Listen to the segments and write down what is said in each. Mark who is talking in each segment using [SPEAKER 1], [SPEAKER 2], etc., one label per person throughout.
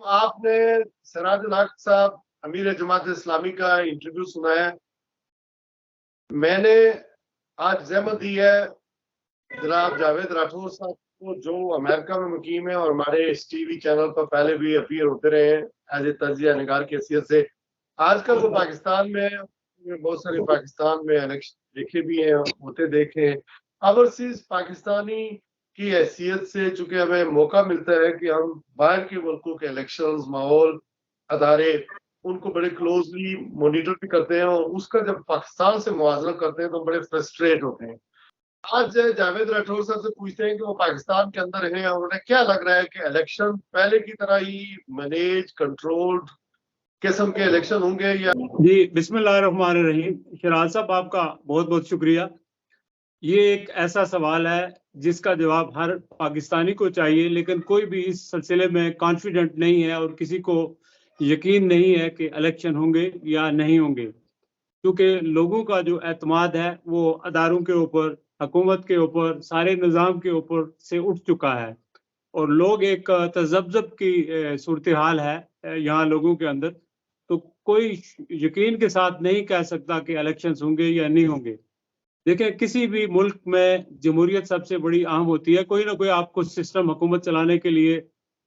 [SPEAKER 1] आपने सिराजुल हक साहब अमीर जमात इस्लामी का इंटरव्यू सुना है। मैंने आज जहमत दी है जनाब जावेद राठौर साहब को, जो अमेरिका में मुकीम है और हमारे इस टीवी चैनल पर पहले भी अपीयर होते रहे हैं एज ए तजिया निगार की हैसियत से। आजकल वो पाकिस्तान में बहुत सारे पाकिस्तान में इलेक्शन देखे भी हैं, होते देखे हैं। ओवरसीज पाकिस्तानी की हैसियत से चूंकि हमें मौका मिलता है कि हम बाहर के मुल्कों के इलेक्शंस, माहौल, अदारे, उनको बड़े क्लोजली मॉनिटर भी करते हैं और उसका जब पाकिस्तान से मुआवजा करते हैं तो बड़े फ्रस्ट्रेट होते हैं। आज जावेद राठौर साहब से पूछते हैं कि वो पाकिस्तान के अंदर हैं और उन्हें क्या लग रहा है कि इलेक्शन पहले की तरह ही मैनेज कंट्रोल्ड किस्म के इलेक्शन होंगे या?
[SPEAKER 2] जी, बिस्मिल्लाहिर्रहमानिर्रहीम। शराज साहब, आपका बहुत बहुत शुक्रिया। ये एक ऐसा सवाल है जिसका जवाब हर पाकिस्तानी को चाहिए, लेकिन कोई भी इस सिलसिले में कॉन्फिडेंट नहीं है और किसी को यकीन नहीं है कि इलेक्शन होंगे या नहीं होंगे, क्योंकि लोगों का जो एतमाद है वो अदारों के ऊपर, हुकूमत के ऊपर, सारे निज़ाम के ऊपर से उठ चुका है और लोग एक तज़ब्ज़ब की सूरत हाल है यहाँ लोगों के अंदर। तो कोई यकीन के साथ नहीं कह सकता कि इलेक्शंस होंगे या नहीं होंगे। देखिए, किसी भी मुल्क में जमहूरियत सबसे बड़ी अहम होती है। कोई ना कोई आपको सिस्टम हुकूमत चलाने के लिए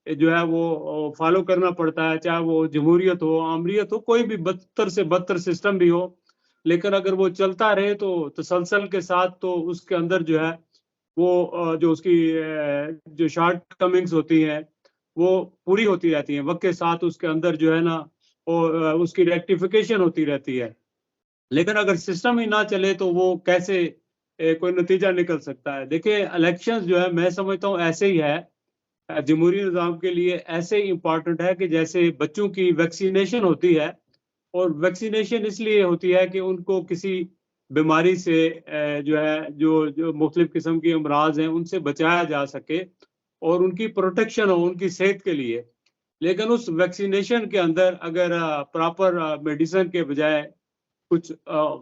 [SPEAKER 2] जो है वो फॉलो करना पड़ता है, चाहे वो जमहूरियत हो, आमरीत हो, कोई भी बदतर से बदतर सिस्टम भी हो। लेकिन अगर वो चलता रहे तो तसलसल के साथ, तो उसके अंदर जो है वो जो उसकी जो शॉर्ट कमिंग्स होती हैं वो पूरी होती रहती हैं। वक्त के साथ उसके अंदर जो है ना वो उसकी रेक्टिफिकेशन होती रहती है। लेकिन अगर सिस्टम ही ना चले तो वो कैसे कोई नतीजा निकल सकता है। देखिए, इलेक्शंस जो है मैं समझता हूँ ऐसे ही है, जमहूरी निज़ाम के लिए ऐसे इंपॉर्टेंट है कि जैसे बच्चों की वैक्सीनेशन होती है। और वैक्सीनेशन इसलिए होती है कि उनको किसी बीमारी से जो है जो मुख्तलिफ किस्म की अमराज हैं उनसे बचाया जा सके और उनकी प्रोटेक्शन हो उनकी सेहत के लिए। लेकिन उस वैक्सीनेशन के अंदर अगर प्रॉपर मेडिसिन के बजाय कुछ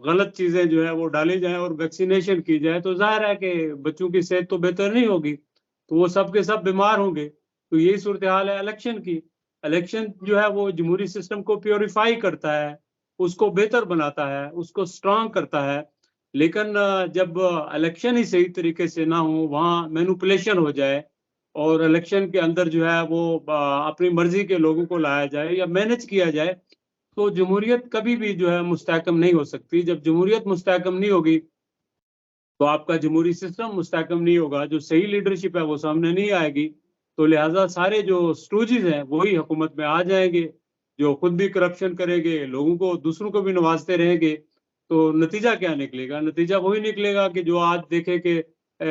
[SPEAKER 2] गलत चीज़ें जो है वो डाली जाएँ और वैक्सीनेशन की जाए, तो ज़ाहिर है कि बच्चों की सेहत तो बेहतर नहीं होगी, तो वो सब के सब बीमार होंगे। तो यही सूरत हाल है इलेक्शन की। इलेक्शन जो है वो जमहूरी सिस्टम को प्यूरिफाई करता है, उसको बेहतर बनाता है, उसको स्ट्रॉन्ग करता है। लेकिन जब इलेक्शन ही सही तरीके से ना हो, वहाँ मैनिपुलेशन हो जाए और इलेक्शन के अंदर जो है वो अपनी मर्ज़ी के लोगों को लाया जाए या मैनेज किया जाए, तो जमहूरियत कभी भी जो है मुस्तहकम नहीं हो सकती। जब जमहूरियत मुस्तहकम नहीं होगी, तो आपका जमहूरी सिस्टम मुस्तहकम नहीं होगा, जो सही लीडरशिप है वो सामने नहीं आएगी। तो लिहाजा सारे जो स्टूजेस हैं वही हुकूमत में आ जाएंगे, जो खुद भी करप्शन करेंगे, लोगों को दूसरों को भी नवाजते रहेंगे। तो नतीजा क्या निकलेगा? नतीजा वही निकलेगा कि जो आज देखे कि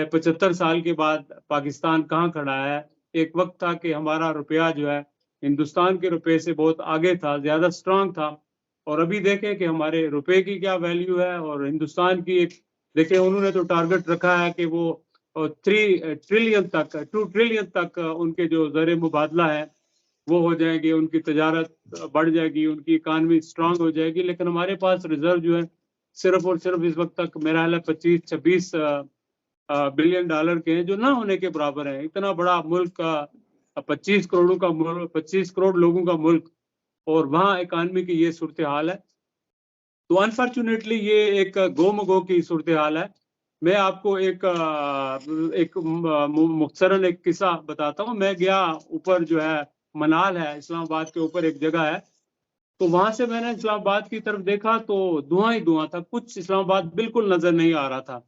[SPEAKER 2] 75 साल के बाद पाकिस्तान कहाँ खड़ा है। एक वक्त था कि हमारा रुपया जो है हिंदुस्तान के रुपए से बहुत आगे था, ज्यादा स्ट्रांग था। और अभी देखें कि हमारे रुपए की क्या वैल्यू है और हिंदुस्तान की एक, देखिए उन्होंने तो टारगेट रखा है कि वो 2 ट्रिलियन तक उनके जो ज़र मुबादला है वो हो जाएंगे, उनकी तजारत बढ़ जाएगी, उनकी इकानमी स्ट्रांग हो जाएगी। लेकिन हमारे पास रिजर्व जो है सिर्फ और सिर्फ इस वक्त तक मेरा ख्याल है 25-26 बिलियन डॉलर के हैं, जो ना होने के बराबर है। इतना बड़ा मुल्क का 25 करोड़ लोगों का मुल्क, और वहाँ इकानमी की ये सूरत हाल है। तो अनफॉर्चुनेटली ये एक गो की सूरत हाल है। मैं आपको एक मुख्तसरन एक किस्सा बताता हूँ। मैं गया ऊपर, जो है मनाल है इस्लामाबाद के ऊपर एक जगह है, तो वहां से मैंने इस्लामाबाद की तरफ देखा तो धुआं ही धुआं था, कुछ इस्लामाबाद बिल्कुल नजर नहीं आ रहा था।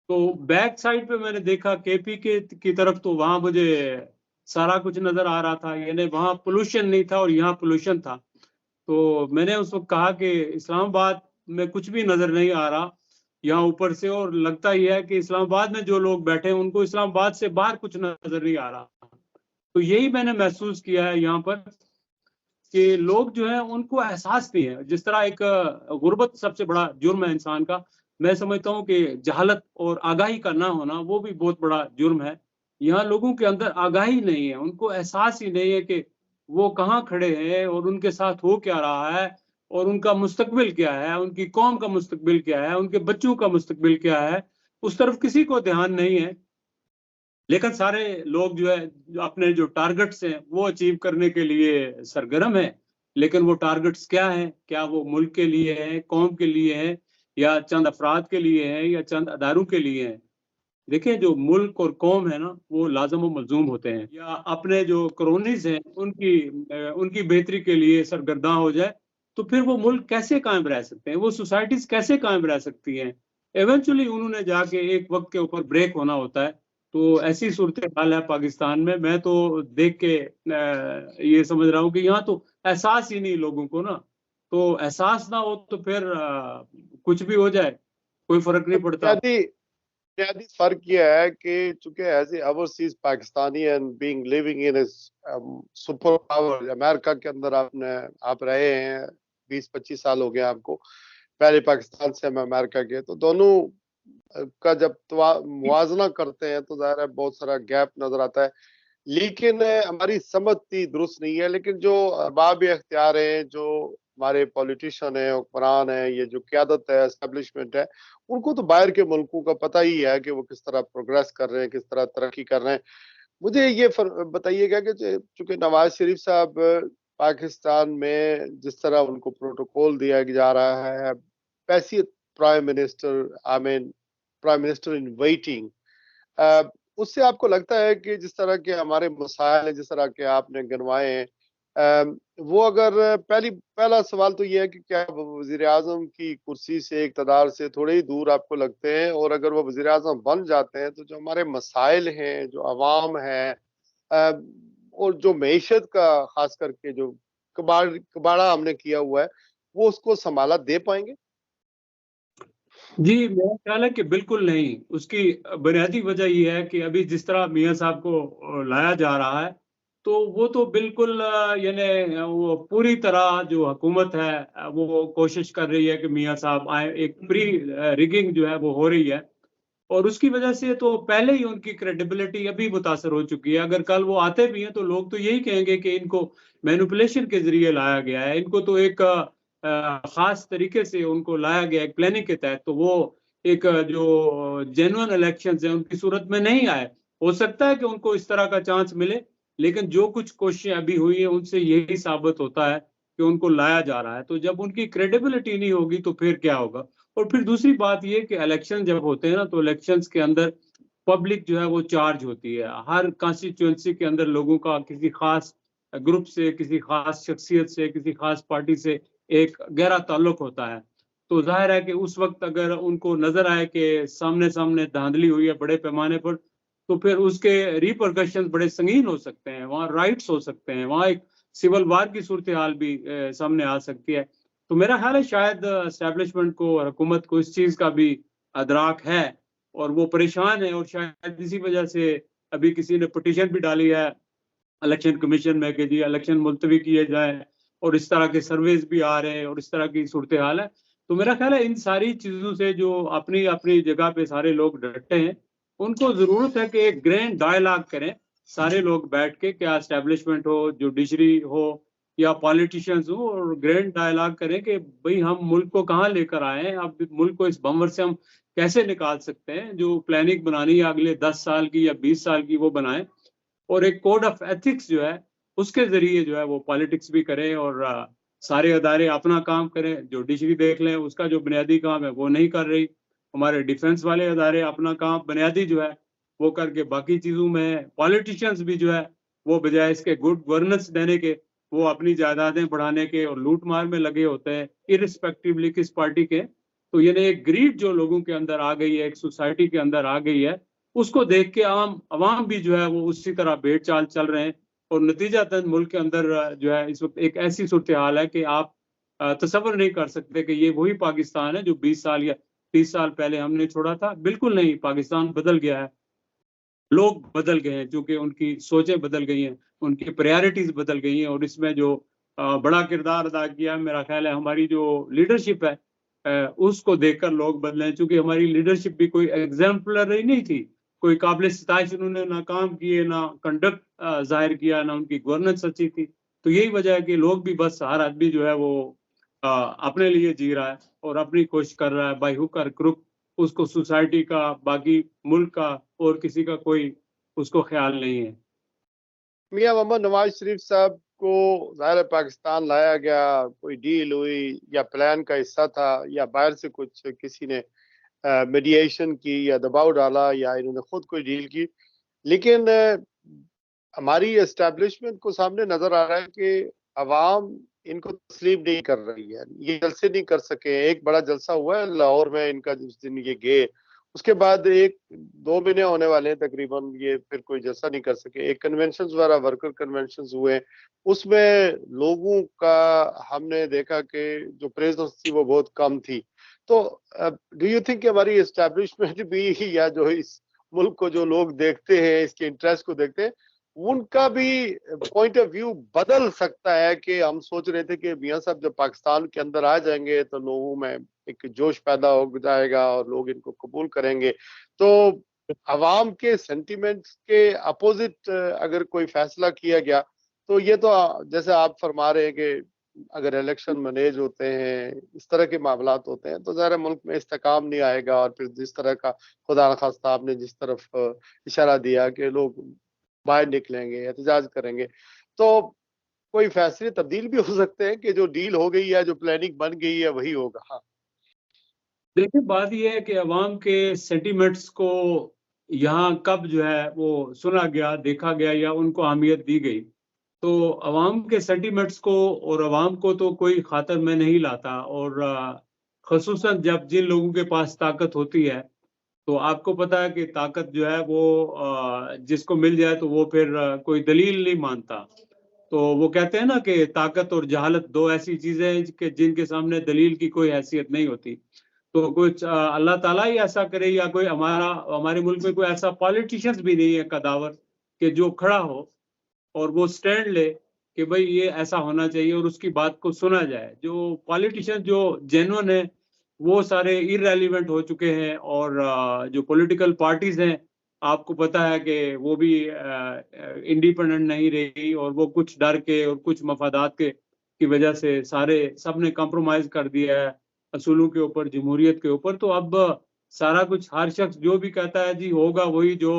[SPEAKER 2] तो बैक साइड पे मैंने देखा केपी के की तरफ, तो वहां मुझे सारा कुछ नजर आ रहा था, यानी वहां पोल्यूशन नहीं था और यहाँ पोल्यूशन था। तो मैंने उस वक्त कहा कि इस्लामाबाद में कुछ भी नजर नहीं आ रहा यहाँ ऊपर से, और लगता ही है कि इस्लामाबाद में जो लोग बैठे हैं उनको इस्लामाबाद से बाहर कुछ नजर नहीं आ रहा। तो यही मैंने महसूस किया है यहाँ पर कि लोग जो है उनको एहसास नहीं है। जिस तरह एक गुर्बत सबसे बड़ा जुर्म है इंसान का, मैं समझता हूँ कि जहालत और आगाही का ना होना वो भी बहुत बड़ा जुर्म है। यहाँ लोगों के अंदर आगाही नहीं है, उनको एहसास ही नहीं है कि वो कहाँ खड़े हैं और उनके साथ हो क्या रहा है और उनका मुस्तकबिल क्या है, उनकी कौम का मुस्तकबिल क्या है, उनके बच्चों का मुस्तकबिल क्या है। उस तरफ किसी को ध्यान नहीं है। लेकिन सारे लोग जो है अपने जो टारगेट्स हैं वो अचीव करने के लिए सरगर्म है। लेकिन वो टारगेट्स क्या हैं? क्या वो मुल्क के लिए है, कौम के लिए है, या चंद अफराद के लिए है, या चंद अदारों के लिए है? देखिए, जो मुल्क और कौम है ना, वो लाज़िम व मलज़ूम होते हैं। या अपने जो क्रोनीज हैं उनकी बेहतरी के लिए सरगर्दा हो जाए, तो फिर वो मुल्क कैसे कायम रह सकते हैं, वो सोसाइटीज कैसे कायम रह सकती हैं? इवेंचुअली उन्होंने जाके एक वक्त के ऊपर ब्रेक होना होता है। तो ऐसी सूरत हाल है पाकिस्तान में। मैं तो देख के ये समझ रहा हूँ कि यहाँ तो एहसास ही नहीं लोगों को ना। तो एहसास ना हो तो फिर कुछ भी हो जाए, कोई फर्क नहीं पड़ता।
[SPEAKER 1] बुनियादी बुनियादी फर्क यह है कि चूंकि as a overseas Pakistani and being living in super power America के अंदर आप रहे हैं, 20-25 साल हो गए आपको। पहले पाकिस्तान से हम अमेरिका गए, तो दोनों का जब मुवाजना करते हैं तो जाहिर है बहुत सारा गैप नजर आता है। लेकिन हमारी समझ इतनी दुरुस्त नहीं है। लेकिन जो अरबाब इख्तियार हैं, जो हमारे पॉलिटिशियन है, हुक्मरान है, ये जो क्यादत है, एस्टेब्लिशमेंट है, उनको तो बाहर के मुल्कों का पता ही है कि वो किस तरह प्रोग्रेस कर रहे हैं, किस तरह तरक्की कर रहे हैं। मुझे ये बताइएगा कि चूंकि नवाज शरीफ साहब पाकिस्तान में जिस तरह उनको प्रोटोकॉल दिया जा रहा है, पैसी prime minister, I mean prime minister in waiting, उससे आपको लगता है कि जिस तरह के हमारे मसाइल हैं, जिस तरह के आपने गिनवाए हैं, वो अगर पहला सवाल तो ये है कि क्या वजीर आजम की कुर्सी से, इक़्तिदार से थोड़े ही दूर आपको लगते हैं? और अगर वो वजीर आजम बन जाते हैं तो जो हमारे मसाइल हैं, जो अवाम है, और जो मईशत का खास करके जो कबाड़ा हमने किया हुआ है, वो उसको संभाला दे पाएंगे?
[SPEAKER 2] जी, मेरा ख्याल है कि बिल्कुल नहीं। उसकी बुनियादी वजह ये है कि अभी जिस तरह मियाँ साहब को लाया जा रहा है, तो वो तो बिल्कुल यानी वो पूरी तरह जो हुकूमत है वो कोशिश कर रही है कि मियाँ साहब आए। एक प्री रिगिंग जो है वो हो रही है, और उसकी वजह से तो पहले ही उनकी क्रेडिबिलिटी अभी मुतासर हो चुकी है। अगर कल वो आते भी हैं तो लोग तो यही कहेंगे कि इनको मैनिपुलेशन के ज़रिए लाया गया है, इनको तो एक ख़ास तरीके से उनको लाया गया एक प्लानिंग के तहत, तो वो एक जो जेन्युइन इलेक्शंस हैं उनकी सूरत में नहीं आए। हो सकता है कि उनको इस तरह का चांस मिले, लेकिन जो कुछ कोशिशें अभी हुई हैं उनसे यही साबित होता है कि उनको लाया जा रहा है। तो जब उनकी क्रेडिबिलिटी नहीं होगी तो फिर क्या होगा? और फिर दूसरी बात ये कि इलेक्शन जब होते हैं ना, तो इलेक्शंस के अंदर पब्लिक जो है वो चार्ज होती है। हर कॉन्स्टिट्यूएंसी के अंदर लोगों का किसी खास ग्रुप से, किसी खास शख्सियत से, किसी खास पार्टी से एक गहरा ताल्लुक होता है। तो जाहिर है कि उस वक्त अगर उनको नजर आए कि सामने सामने धांधली हुई है बड़े पैमाने पर, तो फिर उसके रिपरकशन बड़े संगीन हो सकते हैं, वहाँ राइट्स हो सकते हैं, वहाँ एक सिविल वार की सूरत हाल भी सामने आ सकती है। तो मेरा ख्याल है शायद एस्टेब्लिशमेंट को और हुकूमत को इस चीज़ का भी अदराक है, और वो परेशान है, और शायद इसी वजह से अभी किसी ने पिटीशन भी डाली है इलेक्शन कमीशन में कि जी इलेक्शन मुलतवी किए जाए, और इस तरह के सर्वेज भी आ रहे हैं और इस तरह की सूरत हाल है। तो मेरा ख्याल है इन सारी चीज़ों से जो अपनी अपनी जगह पे सारे लोग डटे हैं, उनको ज़रूरत है कि एक ग्रैंड डायलॉग करें सारे लोग बैठ के, क्या एस्टेब्लिशमेंट हो, जुडिशरी हो, या पॉलिटिशियंस हो, और ग्रैंड डायलॉग करें कि भाई हम मुल्क को कहाँ लेकर आए हैं, अब मुल्क को इस बंवर से हम कैसे निकाल सकते हैं। जो प्लानिंग बनानी है अगले 10 साल की या 20 साल की, वो बनाएं, और एक कोड ऑफ एथिक्स जो है उसके जरिए जो है वो पॉलिटिक्स भी करें, और सारे अदारे अपना काम करें। जुडिशरी देख लें, उसका जो बुनियादी काम है वो नहीं कर रही। हमारे डिफेंस वाले अदारे अपना काम बुनियादी जो है वो करके बाकी चीज़ों में, पॉलिटिशियंस भी जो है वो बजाय इसके गुड गवर्नेंस देने के, वो अपनी जायदादें बढ़ाने के और लूट मार में लगे होते हैं, इरिस्पेक्टिवली किस पार्टी के। तो यानी एक ग्रीड जो लोगों के अंदर आ गई है, एक सोसाइटी के अंदर आ गई है, उसको देख के आम अवाम भी जो है वो उसी तरह भेड़ चाल चल रहे हैं। और नतीजतन मुल्क के अंदर जो है इस वक्त एक ऐसी सूरत हाल है कि आप तसव्वुर नहीं कर सकते कि ये वही पाकिस्तान है जो 20 साल या 30 साल पहले हमने छोड़ा था। बिल्कुल नहीं, पाकिस्तान बदल गया है, लोग बदल गए हैं, क्योंकि उनकी सोचें बदल गई हैं, उनकी प्रायोरिटीज बदल गई हैं, और इसमें जो बड़ा किरदार अदा किया मेरा ख्याल है हमारी जो लीडरशिप है, उसको देखकर लोग बदले हैं। चूंकि हमारी लीडरशिप भी कोई एग्जाम्पलरी नहीं थी, कोई काबिल सिताइश उन्होंने ना काम किए, ना कंडक्ट जाहिर किया, ना उनकी गवर्नेंस अच्छी थी। तो यही वजह है कि लोग भी बस, हर आदमी जो है वो अपने लिए जी रहा है और अपनी कोशिश कर रहा है बाई हुक और क्रुक। उसको सोसाइटी का, बाकी मुल्क का और किसी का कोई उसको ख्याल नहीं है।
[SPEAKER 1] मियां मोहम्मद नवाज शरीफ साहब को ज़ाहिर पाकिस्तान लाया गया, कोई डील हुई या प्लान का हिस्सा था या बाहर से कुछ किसी ने मीडिएशन की या दबाव डाला या इन्होंने खुद कोई डील की, लेकिन हमारी एस्टेब्लिशमेंट को सामने नजर आ रहा है कि अवाम इनको तस्लीम नहीं कर रही है। ये जलसे नहीं कर सके। एक बड़ा जलसा हुआ है लाहौर में इनका जिस दिन ये गए, उसके बाद 1-2 महीने होने वाले हैं तकरीबन, ये फिर कोई जलसा नहीं कर सके। एक कन्वेंशन वाला वर्कर कन्वेंशन हुए, उसमें लोगों का हमने देखा कि जो प्रेजेंस थी वो बहुत कम थी। तो डू यू थिंक हमारी एस्टेब्लिशमेंट भी या जो इस मुल्क को जो लोग देखते हैं, इसके इंटरेस्ट को देखते हैं, उनका भी पॉइंट ऑफ व्यू बदल सकता है? कि हम सोच रहे थे कि मियां साहब जब पाकिस्तान के अंदर आ जाएंगे तो लोगों में एक जोश पैदा हो जाएगा और लोग इनको कबूल करेंगे, तो अवाम के सेंटिमेंट्स के अपोजिट अगर कोई फैसला किया गया तो ये तो जैसे आप फरमा रहे हैं कि अगर इलेक्शन मैनेज होते हैं, इस तरह के मामलात होते हैं, तो ज़ाहिर मुल्क में इस्तेकाम नहीं आएगा। और फिर जिस तरह का खुदा न खास्ता आपने जिस तरफ इशारा दिया कि लोग बाहर निकलेंगे, एहतजाज करेंगे, तो कोई फैसले तब्दील भी हो सकते हैं कि जो डील हो गई है, जो प्लानिंग बन गई है, वही होगा। हाँ,
[SPEAKER 2] देखिए, बात यह है कि अवाम के सेंटिमेंट्स को यहाँ कब जो है वो सुना गया, देखा गया या उनको अहमियत दी गई। तो अवाम के सेंटिमेंट्स को और अवाम को तो कोई खातर में नहीं लाता। और ख़ुसूसन जब जिन लोगों के पास ताकत होती है, तो आपको पता है कि ताकत जो है वो जिसको मिल जाए तो वो फिर कोई दलील नहीं मानता। तो वो कहते हैं ना कि ताकत और जहालत 2 ऐसी चीज़ें हैं कि जिनके सामने दलील की कोई हैसियत नहीं होती। तो कुछ अल्लाह ताला ही ऐसा करे या कोई हमारे मुल्क में कोई ऐसा पॉलिटिशियंस भी नहीं है कदावर कि जो खड़ा हो और वो स्टैंड ले कि भाई ये ऐसा होना चाहिए और उसकी बात को सुना जाए। जो पॉलिटिशियन जो जेन्युइन है, वो सारे इर्रेलेवेंट हो चुके हैं। और जो पॉलिटिकल पार्टीज़ हैं, आपको पता है कि वो भी इंडिपेंडेंट नहीं रही और वो कुछ डर के और कुछ मफादात के की वजह से सबने कॉम्प्रोमाइज़ कर दिया है असूलों के ऊपर, जमहूरियत के ऊपर। तो अब सारा कुछ हर शख्स जो भी कहता है जी होगा वही जो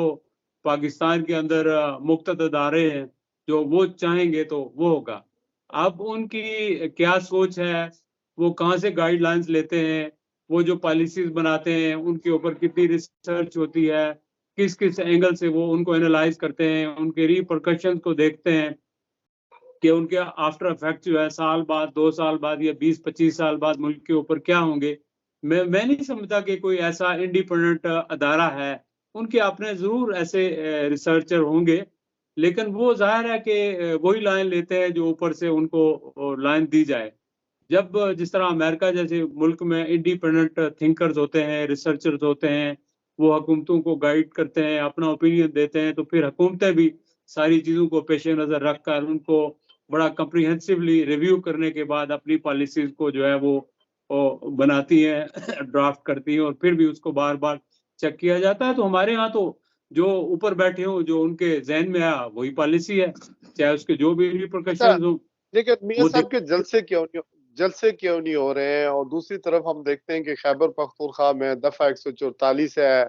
[SPEAKER 2] पाकिस्तान के अंदर मुक़्तद अदारे हैं, जो वो चाहेंगे तो वो होगा। अब उनकी क्या सोच है, वो कहाँ से गाइडलाइंस लेते हैं, वो जो पॉलिसीज़ बनाते हैं, उनके ऊपर कितनी रिसर्च होती है, किस-किस एंगल से वो उनको एनालाइज़ करते हैं, उनके रिपरकशंस को देखते हैं कि उनके आफ्टर इफेक्ट जो है साल बाद, 2 साल बाद या 20-25 साल बाद मुल्क के ऊपर क्या होंगे। मैं नहीं समझता कि कोई ऐसा इंडिपेंडेंट अदारा है। उनके अपने ज़रूर ऐसे रिसर्चर होंगे, लेकिन वो ज़ाहिर है कि वही लाइन लेते हैं जो ऊपर से उनको लाइन दी जाए। जब जिस तरह अमेरिका जैसे मुल्क में इंडिपेंडेंट थिंकर्स होते हैं, रिसर्चर्स होते हैं, वो हुकूमतों को गाइड करते हैं, अपना ओपिनियन देते हैं, तो फिर हुकूमतें भी सारी चीज़ों को पेश नज़र रखकर उनको बड़ा कम्प्रिहेंसिवली रिव्यू करने के बाद अपनी पॉलिसीज़ को जो है वो बनाती हैं, ड्राफ्ट करती हैं और फिर भी उसको बार-बार चेक किया जाता है। तो हमारे यहाँ तो जो ऊपर बैठे हों, जो उनके ज़हन में आया वही पॉलिसी है, चाहे उसके जो भी
[SPEAKER 1] अच्छा,
[SPEAKER 2] रिपरकशंस हों,
[SPEAKER 1] लेकिन मियां
[SPEAKER 2] वो
[SPEAKER 1] साहब
[SPEAKER 2] देख
[SPEAKER 1] के जलसे क्यों नहीं हो रहे हैं? और दूसरी तरफ हम देखते हैं कि खैबर पख्तूनख्वा में दफा 144 है,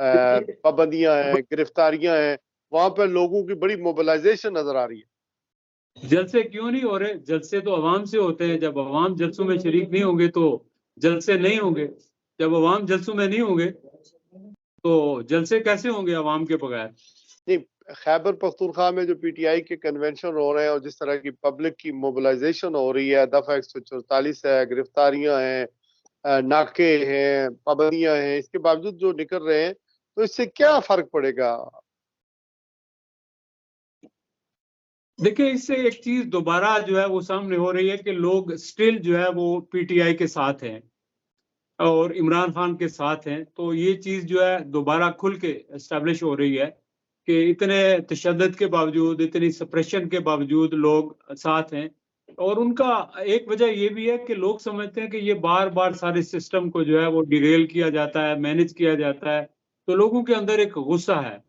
[SPEAKER 1] पाबंदियां हैं, गिरफ्तारियां हैं, वहां पर लोगों की बड़ी मोबिलाइजेशन नजर आ रही है।
[SPEAKER 2] जलसे क्यों नहीं हो रहे? जलसे तो अवाम से होते हैं। जब अवाम जलसों में शरीक नहीं होंगे तो जलसे नहीं होंगे। जब अवाम जलसों में नहीं होंगे तो जलसे कैसे होंगे अवाम के बगैर?
[SPEAKER 1] नहीं, खैबर पख्तूनख्वा में जो पीटीआई के कन्वेंशन हो रहे हैं और जिस तरह की पब्लिक की मोबिलाइजेशन हो रही है, दफा 144 है, गिरफ्तारियां हैं, नाके हैं, पाबंदियां हैं, इसके बावजूद जो निकल रहे हैं, तो इससे क्या फर्क पड़ेगा?
[SPEAKER 2] देखिए, इससे एक चीज दोबारा जो है वो सामने हो रही है कि लोग स्टिल जो है वो पीटीआई के साथ हैं और इमरान खान के साथ हैं। तो ये चीज जो है दोबारा खुल के एस्टेब्लिश हो रही है कि इतने तशद्दुद के बावजूद, इतनी सप्रेशन के बावजूद लोग साथ हैं। और उनका एक वजह ये भी है कि लोग समझते हैं कि ये बार-बार सारे सिस्टम को जो है वो डिरेल किया जाता है, मैनेज किया जाता है। तो लोगों के अंदर एक गुस्सा है,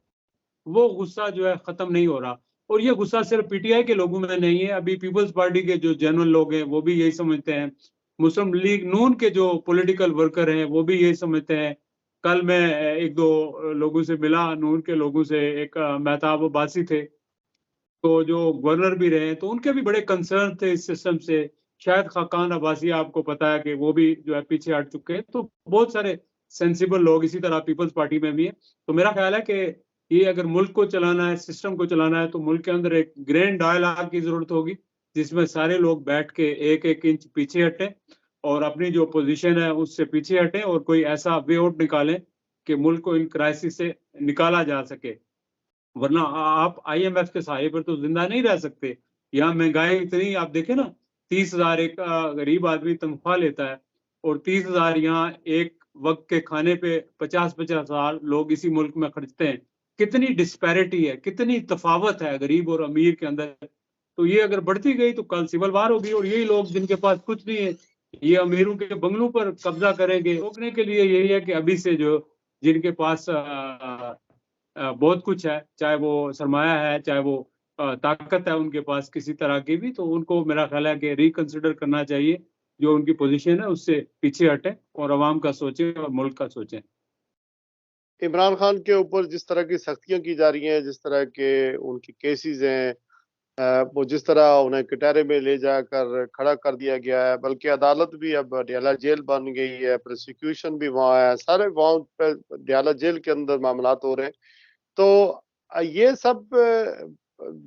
[SPEAKER 2] वो गुस्सा जो है खत्म नहीं हो रहा। और ये गुस्सा सिर्फ पीटीआई के लोगों में नहीं है, अभी पीपल्स पार्टी के जो जेन्युइन लोग हैं वो भी यही समझते हैं। मुस्लिम लीग नून के जो पॉलिटिकल वर्कर हैं वो भी यही समझते हैं कल मैं एक दो लोगों से मिला, नून के लोगों से, एक मेहताब अब्बासी थे, तो जो गवर्नर भी रहे, तो उनके भी बड़े कंसर्न थे इस सिस्टम से। शायद खाकान अब्बासी, आपको पता है कि वो भी जो है पीछे हट चुके हैं। तो बहुत सारे सेंसिबल लोग इसी तरह पीपल्स पार्टी में भी हैं। तो मेरा ख्याल है कि ये अगर मुल्क को चलाना है, सिस्टम को चलाना है, तो मुल्क के अंदर एक ग्रैंड डायलॉग की जरूरत होगी, जिसमें सारे लोग बैठ के एक एक इंच पीछे हटें और अपनी जो पोजीशन है उससे पीछे हटें और कोई ऐसा वे आउट निकालें कि मुल्क को इन क्राइसिस से निकाला जा सके। वरना आप आईएमएफ के सहारे पर तो जिंदा नहीं रह सकते। यहाँ महंगाई इतनी, आप देखें ना, 30,000 एक गरीब आदमी तनख्वाह लेता है और 30,000 यहाँ एक वक्त के खाने पे 50-50,000 लोग इसी मुल्क में खर्चते हैं। कितनी डिस्पैरिटी है, कितनी तफावत है गरीब और अमीर के अंदर। तो ये अगर बढ़ती गई तो कल सिविल वार होगी और यही लोग जिनके पास कुछ नहीं है, ये अमीरों के बंगलों पर कब्जा करेंगे। रोकने के लिए यही है कि अभी से जो जिनके पास बहुत कुछ है, चाहे वो सरमाया है, चाहे वो ताकत है उनके पास किसी तरह की भी, तो उनको मेरा ख्याल है कि रिकंसिडर करना चाहिए, जो उनकी पोजीशन है उससे पीछे हटें और आवाम का सोचें और मुल्क का सोचें।
[SPEAKER 1] इमरान खान के ऊपर जिस तरह की सख्तियां की जा रही हैं, जिस तरह के उनकी केसेस हैं, वो जिस तरह उन्हें कटहरे में ले जाकर खड़ा कर दिया गया है, बल्कि अदालत भी अब डयाला जेल बन गई है, प्रोसिक्यूशन भी वहाँ है, सारे वहाँ पे डयाला जेल के अंदर मामलात हो रहे हैं। तो ये सब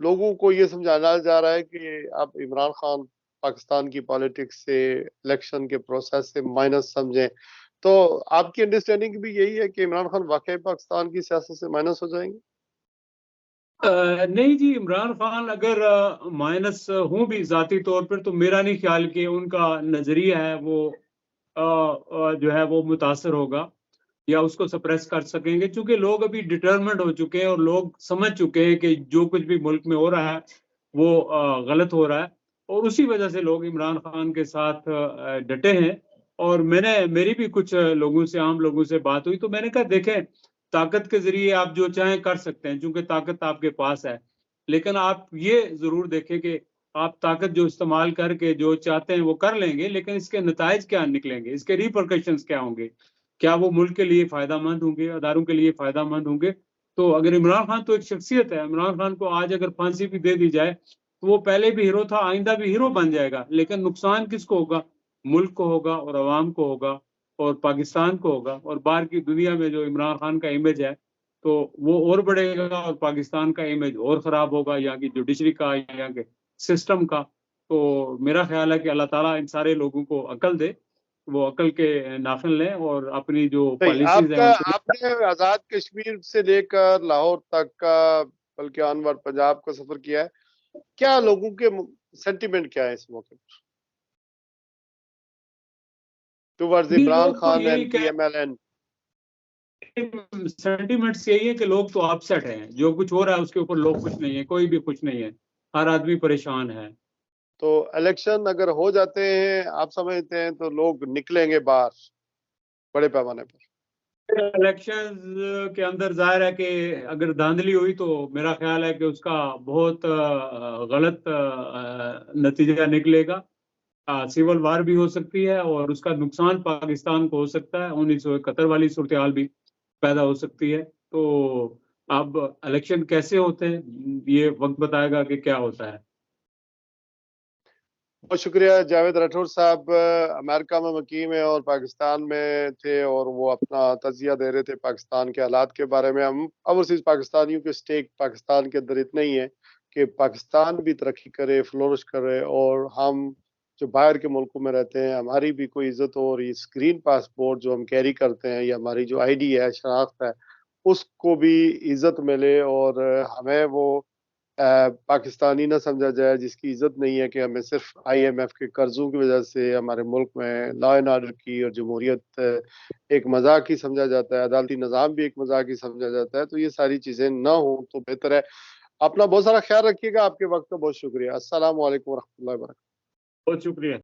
[SPEAKER 1] लोगों को ये समझाना जा रहा है कि अब इमरान खान पाकिस्तान की पॉलिटिक्स से, इलेक्शन के प्रोसेस से माइनस समझें। तो आपकी अंडरस्टैंडिंग भी यही है कि इमरान खान वाकई पाकिस्तान की सियासत से माइनस हो जाएंगे?
[SPEAKER 2] नहीं जी, इमरान खान अगर माइनस हूँ भी जाती तौर पर, तो मेरा नहीं ख्याल कि उनका नजरिया है वो जो है वो मुतासर होगा या उसको सप्रेस कर सकेंगे, क्योंकि लोग अभी डिटर्मेंट हो चुके हैं और लोग समझ चुके हैं कि जो कुछ भी मुल्क में हो रहा है वो गलत हो रहा है, और उसी वजह से लोग इमरान खान के साथ डटे हैं। और मेरी भी कुछ लोगों से, आम लोगों से बात हुई, तो मैंने कहा देखें, ताकत के जरिए आप जो चाहें कर सकते हैं, क्योंकि ताकत आपके पास है, लेकिन आप ये जरूर देखें कि आप ताकत जो इस्तेमाल करके जो चाहते हैं वो कर लेंगे, लेकिन इसके नतायज क्या निकलेंगे, इसके रिपरकशंस क्या होंगे, क्या वो मुल्क के लिए फायदा मंद होंगे, अदारों के लिए फायदा मंद होंगे। तो अगर इमरान खान तो एक शख्सियत है, इमरान खान को आज अगर फांसी भी दे दी जाए तो वो पहले भी हीरो था, आइंदा भी हीरो बन जाएगा, लेकिन नुकसान किसको होगा? मुल्क को होगा और अवाम को होगा और पाकिस्तान को होगा। और बाहर की दुनिया में जो इमरान खान का इमेज है तो वो और बढ़ेगा और पाकिस्तान का इमेज और खराब होगा, यहाँ की जुडिशरी का, यहाँ के सिस्टम का। तो मेरा ख्याल है कि अल्लाह ताला इन सारे लोगों को अकल दे, वो अकल के नाखिन लें और अपनी जो
[SPEAKER 1] नहीं,
[SPEAKER 2] पॉलिसीज हैं उनको।
[SPEAKER 1] आपने आजाद कश्मीर से लेकर लाहौर तक का, बल्कि अनवर पंजाब का सफर किया है, क्या लोगों के सेंटिमेंट क्या है इस मौके पर टुवर्ड्स
[SPEAKER 2] भी
[SPEAKER 1] इमरान
[SPEAKER 2] लोग तो
[SPEAKER 1] खान
[SPEAKER 2] यही
[SPEAKER 1] एंड
[SPEAKER 2] कह,
[SPEAKER 1] PMLN?
[SPEAKER 2] सेंटिमेंट्स यही है कि लोग तो अपसेट हैं, जो कुछ हो रहा है उसके ऊपर लोग खुश नहीं है, कोई भी खुश नहीं है, हर आदमी परेशान है।
[SPEAKER 1] तो इलेक्शन अगर हो जाते हैं, आप समझते हैं, तो लोग निकलेंगे बाहर बड़े पैमाने पर?
[SPEAKER 2] इलेक्शन के अंदर जाहिर है कि अगर धांधली हुई तो मेरा ख्याल है कि उसका बहुत गलत नतीजा निकलेगा। सिविल वार भी हो सकती है और उसका नुकसान पाकिस्तान को हो सकता है, 1971 वाली सूरत हाल भी पैदा हो सकती है। तो अब इलेक्शन कैसे होते हैं ये वक्त बताएगा कि क्या होता है।
[SPEAKER 1] बहुत शुक्रिया जावेद राठौर साहब। अमेरिका में मुकीम है और पाकिस्तान में थे, और वो अपना तजिया दे रहे थे पाकिस्तान के हालात के बारे में। हम ओवरसीज पाकिस्तानियों के स्टेक पाकिस्तान के अंदर इतना ही है कि पाकिस्तान भी तरक्की करे, फ्लोरिश करे, और हम जो बाहर के मुल्कों में रहते हैं हमारी भी कोई इज्जत हो, और इस ग्रीन पासपोर्ट जो हम कैरी करते हैं या हमारी जो ID है, शनाख्त है, उसको भी इज्जत मिले, और हमें वो पाकिस्तानी ना समझा जाए जिसकी इज्जत नहीं है, कि हमें सिर्फ IMF के कर्जों की वजह से हमारे मुल्क में लॉ एंड ऑर्डर की और जमहूरियत एक मजाक ही समझा जाता है, अदालती निज़ाम भी एक मजाक ही समझा जाता है। तो ये सारी चीज़ें ना हो तो बेहतर है। अपना बहुत सारा ख्याल रखिएगा। आपके वक्त का बहुत शुक्रिया। अस्सलाम वालेकुम रहमतुल्लाहि व बरकातहू।
[SPEAKER 2] बहुत शुक्रिया।